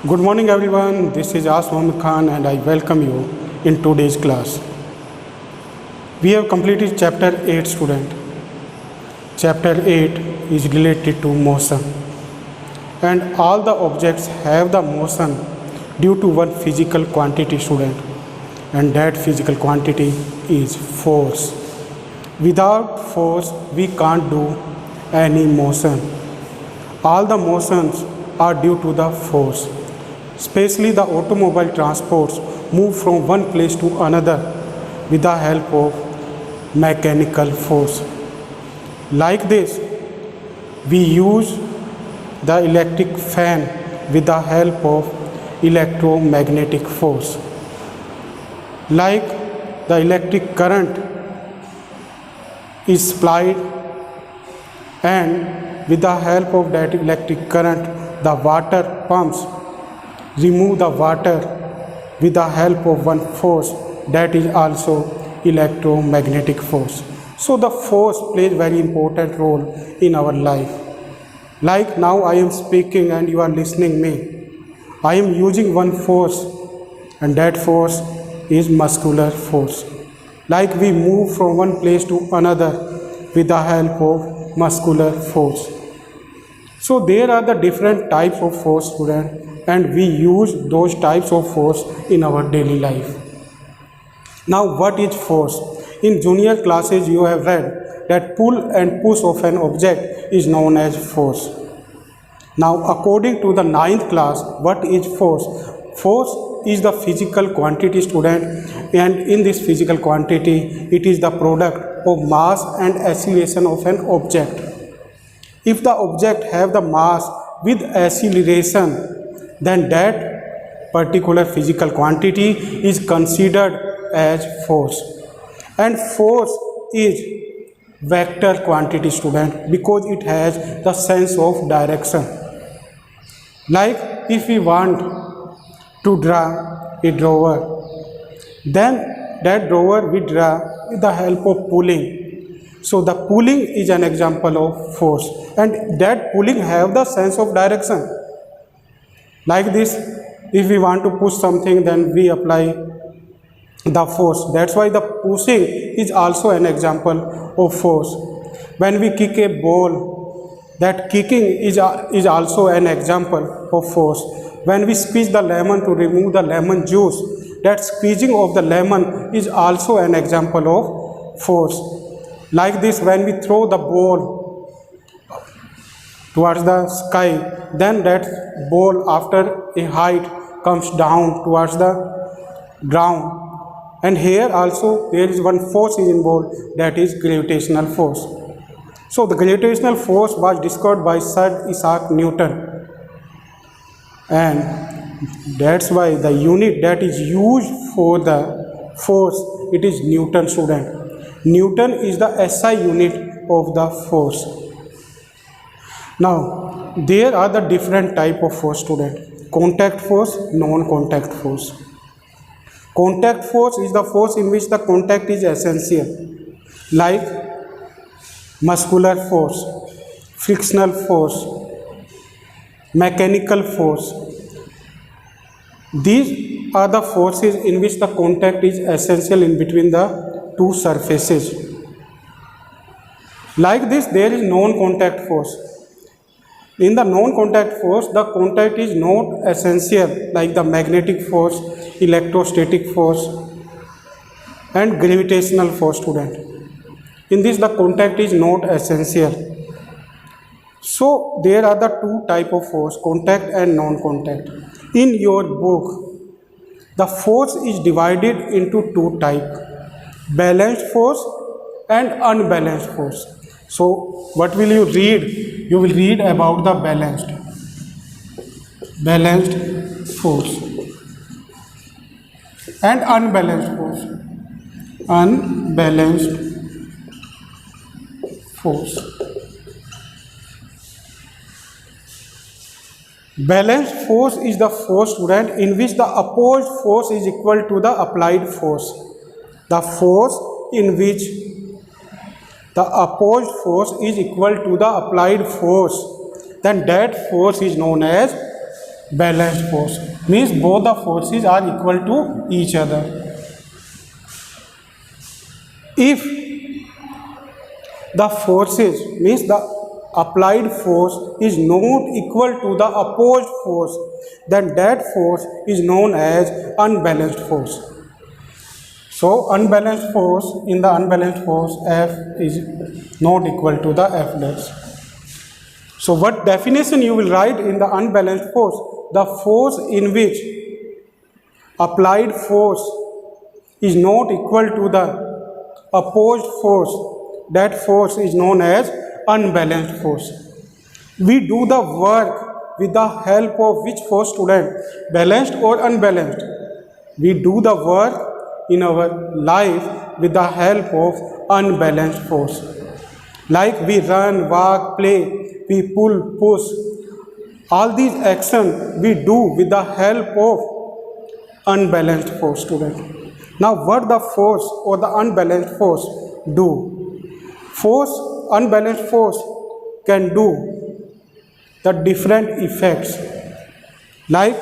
Good morning everyone, this is As Mohammed Khan and I welcome you in today's class. We have completed chapter 8 student. Chapter 8 is related to motion and all the objects have the motion due to one physical quantity student, and that physical quantity is force. Without force we can't do any motion. All the motions are due to the force. Especially the automobile transports move from one place to another with the help of mechanical force. Like this, we use the electric fan with the help of electromagnetic force. Like the electric current is supplied, and with the help of that electric current, the water pumps remove the water with the help of one force, that is also electromagnetic force. So the force plays very important role in our life. Like now I am speaking and you are listening me. I am using one force, and that force is muscular force. Like we move from one place to another with the help of muscular force. So there are the different types of force student, and we use those types of force in our daily life. Now what is force? In junior classes you have read that pull and push of an object is known as force. Now according to the 9th class, what is force? Force is the physical quantity student, and in this physical quantity it is the product of mass and acceleration of an object. If the object have the mass with acceleration, then that particular physical quantity is considered as force. And force is vector quantity student, because it has the sense of direction. Like if we want to draw a drawer, then that drawer we draw with the help of pulling. So the pulling is an example of force, and that pulling have the sense of direction. Like this, if we want to push something, then we apply the force. That's why the pushing is also an example of force. When we kick a ball, that kicking is also an example of force. When we squeeze the lemon to remove the lemon juice, that squeezing of the lemon is also an example of force. Like this, when we throw the ball towards the sky, then that ball after a height comes down towards the ground. And here also there is one force is involved, that is gravitational force. So the gravitational force was discovered by Sir Isaac Newton, and that's why the unit that is used for the force, it is Newton student. Newton is the SI unit of the force. Now there are the different type of force student: contact force, non-contact force. Contact force is the force in which the contact is essential, like muscular force, frictional force, mechanical force. These are the forces in which the contact is essential in between the two surfaces. Like this, there is non-contact force. In the non-contact force, the contact is not essential, like the magnetic force, electrostatic force, and gravitational force student. In this, the contact is not essential. So there are the two type of force, contact and non-contact. In your book, the force is divided into two types: balanced force and unbalanced force. So what will you read? You will read about the balanced force and unbalanced force. Balanced force is the force student in which the opposed force is equal to the applied force. The force in which the opposed force is equal to the applied force, then that force is known as balanced force. Means both the forces are equal to each other. If the forces means the applied force is not equal to the opposed force, then that force is known as unbalanced force. So unbalanced force, in the unbalanced force, F is not equal to the F dash. So what definition you will write in the unbalanced force? The force in which applied force is not equal to the opposed force, that force is known as unbalanced force. We do the work with the help of which force, student? Balanced or unbalanced? We do the work in our life with the help of unbalanced force. Like we run, walk, play, we pull, push. All these actions we do with the help of unbalanced force, student. Now what the force or the unbalanced force do? Unbalanced force can do the different effects. Like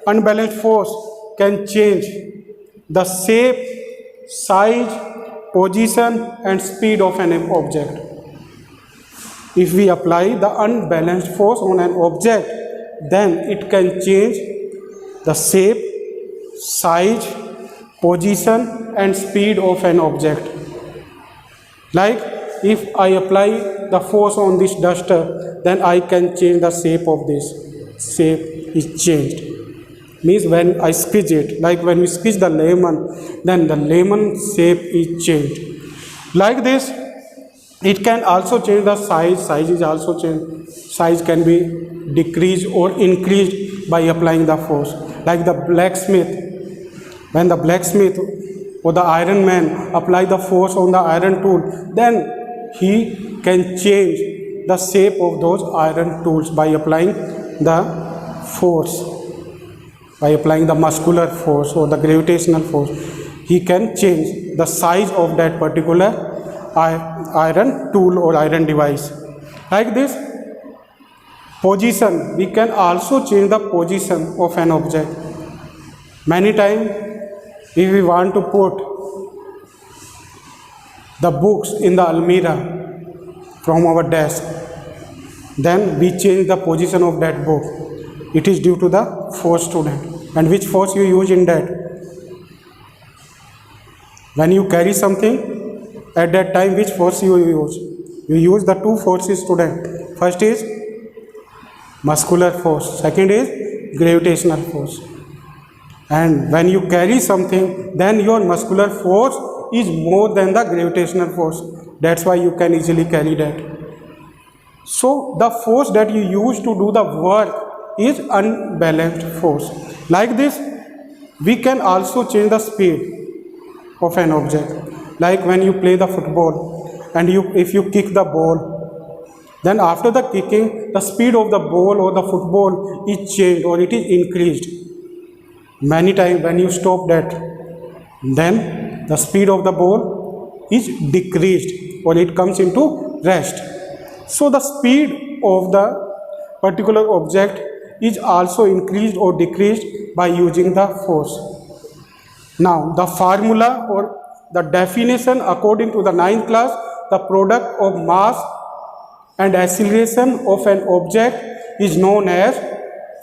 unbalanced force can change the shape, size, position and speed of an object. If we apply the unbalanced force on an object, then it can change the shape, size, position and speed of an object. Like if I apply the force on this duster, then I can change the shape of this. Shape is changed. Means when I squeeze it, like when we squeeze the lemon, then the lemon shape is changed. Like this, it can also change the size. Size is also changed. Size can be decreased or increased by applying the force. Like the blacksmith, when the blacksmith or the iron man apply the force on the iron tool, then he can change the shape of those iron tools by applying the force. By applying the muscular force or the gravitational force, he can change the size of that particular iron tool or iron device. Like this, position, we can also change the position of an object. Many times, if we want to put the books in the almirah from our desk, then we change the position of that book. It is due to the force, student. And which force you use in that? When you carry something, at that time which force you use? You use the two forces, student. First is muscular force, second is gravitational force. And when you carry something, then your muscular force is more than the gravitational force. That's why you can easily carry that. So the force that you use to do the work is unbalanced force. Like this, we can also change the speed of an object. Like when you play the football and if you kick the ball, then after the kicking, the speed of the ball or the football is changed or it is increased. Many times when you stop that, then the speed of the ball is decreased or it comes into rest. So the speed of the particular object is also increased or decreased by using the force. Now the formula or the definition according to the 9th class, the product of mass and acceleration of an object is known as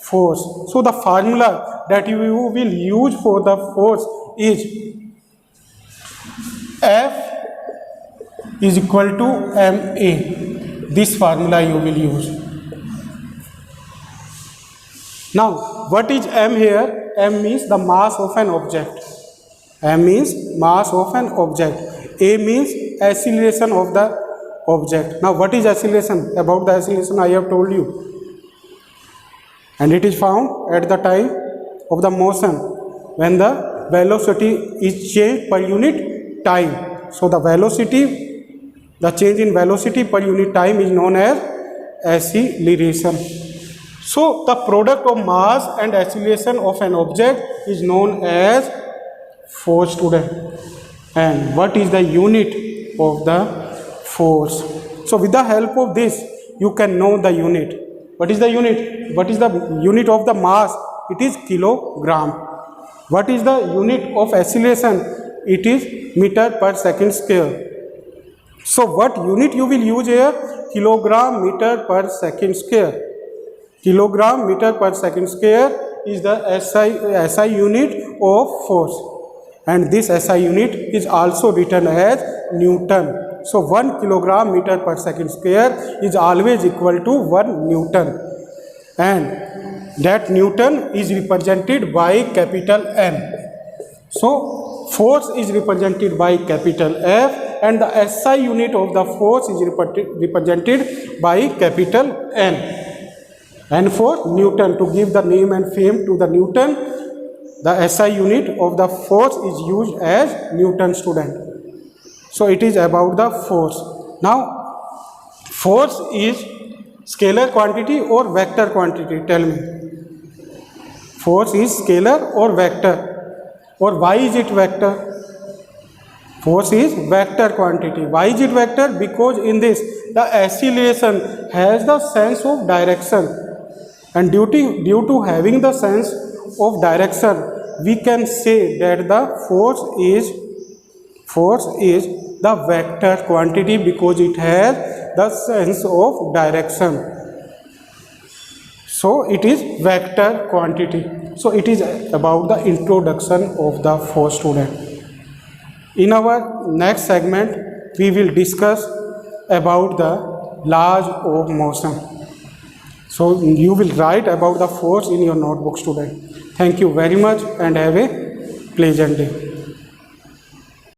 force. So the formula that you will use for the force is F is equal to ma. This formula you will use. Now, what is m here? M means the mass of an object. M means mass of an object. A means acceleration of the object. Now, what is acceleration? About the acceleration I have told you. And it is found at the time of the motion when the velocity is changed per unit time. So, the velocity, the change in velocity per unit time is known as acceleration. So, the product of mass and acceleration of an object is known as force, student. And what is the unit of the force? So, with the help of this, you can know the unit. What is the unit? What is the unit of the mass? It is kilogram. What is the unit of acceleration? It is meter per second square. So what unit you will use here? Kilogram meter per second square. Kilogram meter per second square is the SI unit of force, and this SI unit is also written as Newton. So 1 kilogram meter per second square is always equal to 1 Newton, and that Newton is represented by capital N. So force is represented by capital F, and the SI unit of the force is represented by capital N. And for Newton, to give the name and fame to the Newton, the SI unit of the force is used as Newton, student. So it is about the force. Now, force is scalar quantity or vector quantity? Tell me. Force is scalar or vector? Or why is it vector? Force is vector quantity. Why is it vector? Because in this, the acceleration has the sense of direction. And due to having the sense of direction, we can say that the force is the vector quantity because it has the sense of direction. So it is vector quantity. So it is about the introduction of the force, student. In our next segment, we will discuss about the laws of motion. So you will write about the force in your notebook, student. Thank you very much and have a pleasant day.